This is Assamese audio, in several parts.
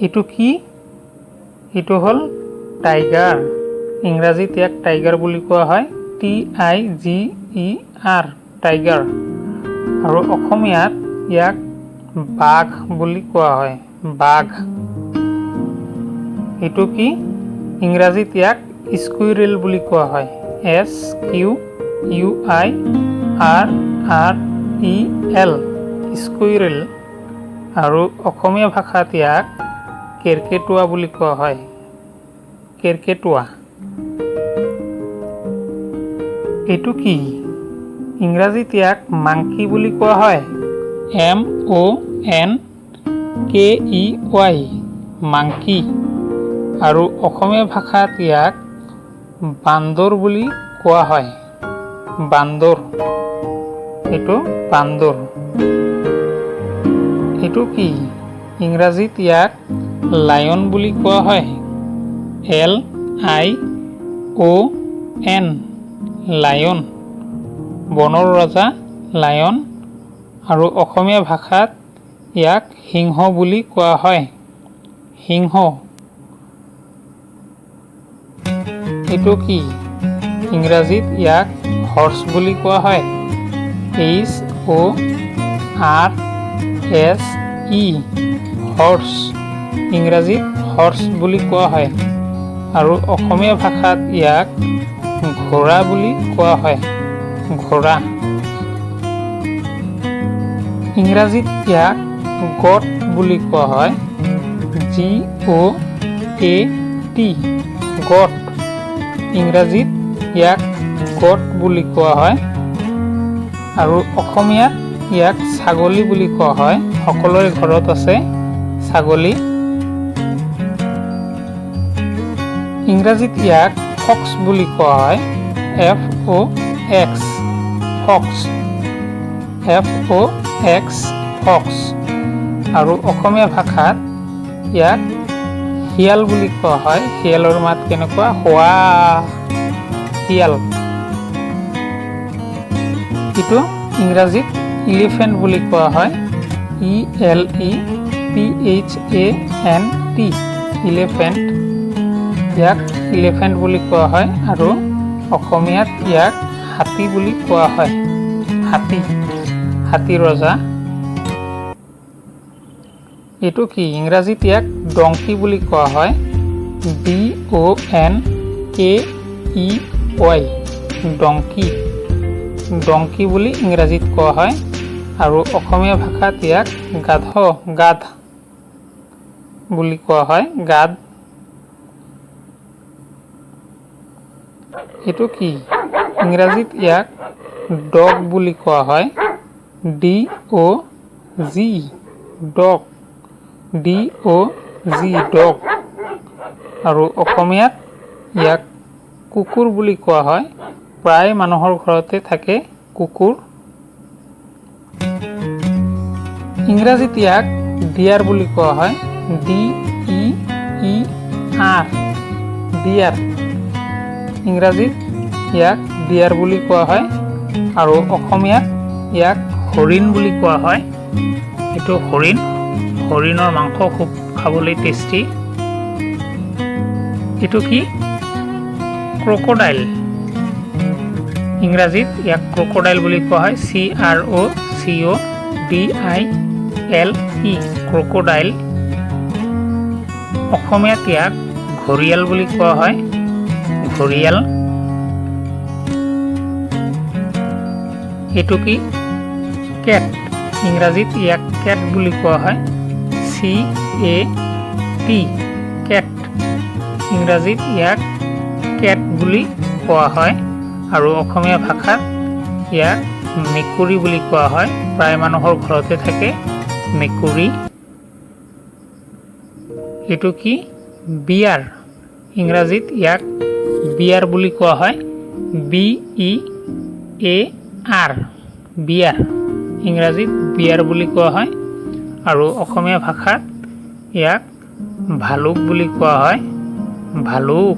এইটো কি? এইটো হ'ল টাইগাৰ। ইংৰাজীত ইয়াক টাইগাৰ বুলি কোৱা হয়, TIGER, টাইগাৰ। আৰু অসমীয়াত ইয়াক বাঘ বুলি কোৱা হয়, বাঘ। এইটো কি? ইংৰাজীত ইয়াক স্কুইৰেল বুলি কোৱা হয়, SQUIRREL, স্কুইৰেল। আৰু অসমীয়া ভাষাত ইয়াক কেৰ্কেটুৱা বুলি কোৱা হয়, কেৰ্কেটুৱা। এইটো কি? ইংৰাজীত ইয়াক মাংকি বুলি কোৱা হয়, MONKEY, মাংকি। আৰু অসমীয়া ভাষাত ইয়াক বান্দৰ বুলি কোৱা হয়, বান্দৰ। এইটো বান্দৰ। এইটো কি? ইংৰাজীত ইয়াক লায়ন বুলি কোৱা হয়, LION, লায়ন, বনৰ ৰজা লায়ন। আৰু অসমীয়া ভাষাত ইয়াক সিংহ বুলি কোৱা হয়, সিংহ। এইটো কি? ইংৰাজীত ইয়াক হৰ্চ বুলি কোৱা হয়, HORSE, হৰ্চ। ইংৰাজীত হৰ্চ বুলি কোৱা হয়। আৰু অসমীয়া ভাষাত ইয়াক ঘোঁৰা বুলি কোৱা হয়, ঘোঁৰা। ইংৰাজীত ইয়াক গট বুলি কোৱা হয়, GOAT, গট। ইংৰাজীত ইয়াক গট বুলি কোৱা হয়। আৰু অসমীয়াত ইয়াক ছাগলী বুলি কোৱা হয়, সকলোৰে ঘৰত আছে ছাগলী। ইংৰাজীত ইয়াক ফক্স বুলি কোৱা হয়, FOX, ফক্স, FOX, ফক্স। আৰু অসমীয়া ভাষাত ইয়াক শিয়াল বুলি কোৱা হয়, শিয়ালৰ মাত কেনেকুৱা, হোৱা, শিয়াল। এইটো ইংৰাজীত ইলিফেণ্ট বুলি কোৱা হয়, ELEPHANT, ইলিফেণ্ট। ইয়াক ইলিফেণ্ট বুলি কোৱা হয়। আৰু অসমীয়াত ইয়াক হাতী বুলি কোৱা হয়, হাতী, হাতী ৰজা। এইটো কি? ইংৰাজীত ইয়াক ডংকি বুলি কোৱা হয়, DONKEY, ডংকি, ডংকি বুলি ইংৰাজীত কোৱা হয়। আৰু অসমীয়া ভাষাত ইয়াক গাধ বুলি কোৱা হয়, গাধ। এইটো কি? ইংৰাজীত ইয়াক ডগ বুলি কোৱা হয়, DOG, ডগ, DOG, ডগ। আৰু অসমীয়াত ইয়াক কুকুৰ বুলি কোৱা হয়, প্ৰায় মানুহৰ ঘৰতে থাকে কুকুৰ। ইংৰাজীত ইয়াক ডিয়াৰ বুলি কোৱা হয়, DEER, ডিয়াৰ। ইংৰাজীত ইয়াক ডিয়াৰ বুলি কোৱা হয়। আৰু অসমীয়াত ইয়াক হৰিণ বুলি কোৱা হয়। এইটো হৰিণ, হৰিণৰ মাংস খুব খাবলৈ টেষ্টি। এইটো কি? ক্ৰকডাইল। ইংৰাজীত ইয়াক ক্ৰকডাইল বুলি কোৱা হয়, CROCODILE, ক্ৰকডাইল। অসমীয়াত ইয়াক ঘৰিয়াল বুলি কোৱা হয়, ঘৰিয়াল। এইটো কি? কেট। ইংৰাজীত ইয়াক কেট বুলি কোৱা হয়, CAT, কেট। ইংৰাজীত ইয়াক কেট বুলি কোৱা হয়। আৰু অসমীয়া ভাষাত ইয়াক মেকুৰী বুলি কোৱা হয়, প্ৰায় মানুহৰ ঘৰতে থাকে মেকুৰী। এইটো কি? বিয়াৰ। ইংৰাজীত ইয়াক বিয়াৰ বুলি কোৱা হয়, BEAR, বিয়াৰ। ইংৰাজীত বিয়াৰ বুলি কোৱা হয়। আৰু অসমীয়া ভাষাত ইয়াক ভালুক বুলি কোৱা হয়, ভালুক,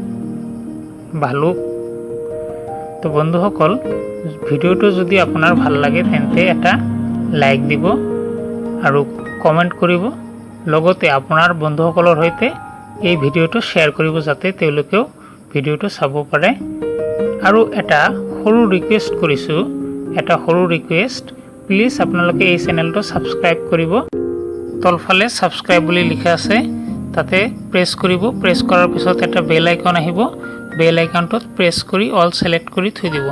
ভালুক। তো বন্ধুসকল, ভিডিওটো যদি আপোনাৰ ভাল লাগে তেন্তে এটা লাইক দিব আৰু কমেণ্ট কৰিব। লগতে আপোনাৰ বন্ধুসকলৰ সৈতে এই ভিডিঅ'টো শ্বেয়াৰ কৰিব যাতে তেওঁলোকেও ভিডিঅ'টো চাব পাৰে। আৰু এটা সৰু ৰিকুৱেষ্ট কৰিছোঁ, প্লিজ আপোনালোকে এই চেনেলটো ছাবস্ক্ৰাইব কৰিব। তলফালে ছাবস্ক্ৰাইব বুলি লিখা আছে, তাতে প্ৰেছ কৰিব। প্ৰেছ কৰাৰ পিছত এটা বেল আইকন আহিব, বেল আইকনটোত প্ৰেছ কৰি অল সিলেক্ট কৰি থৈ দিব।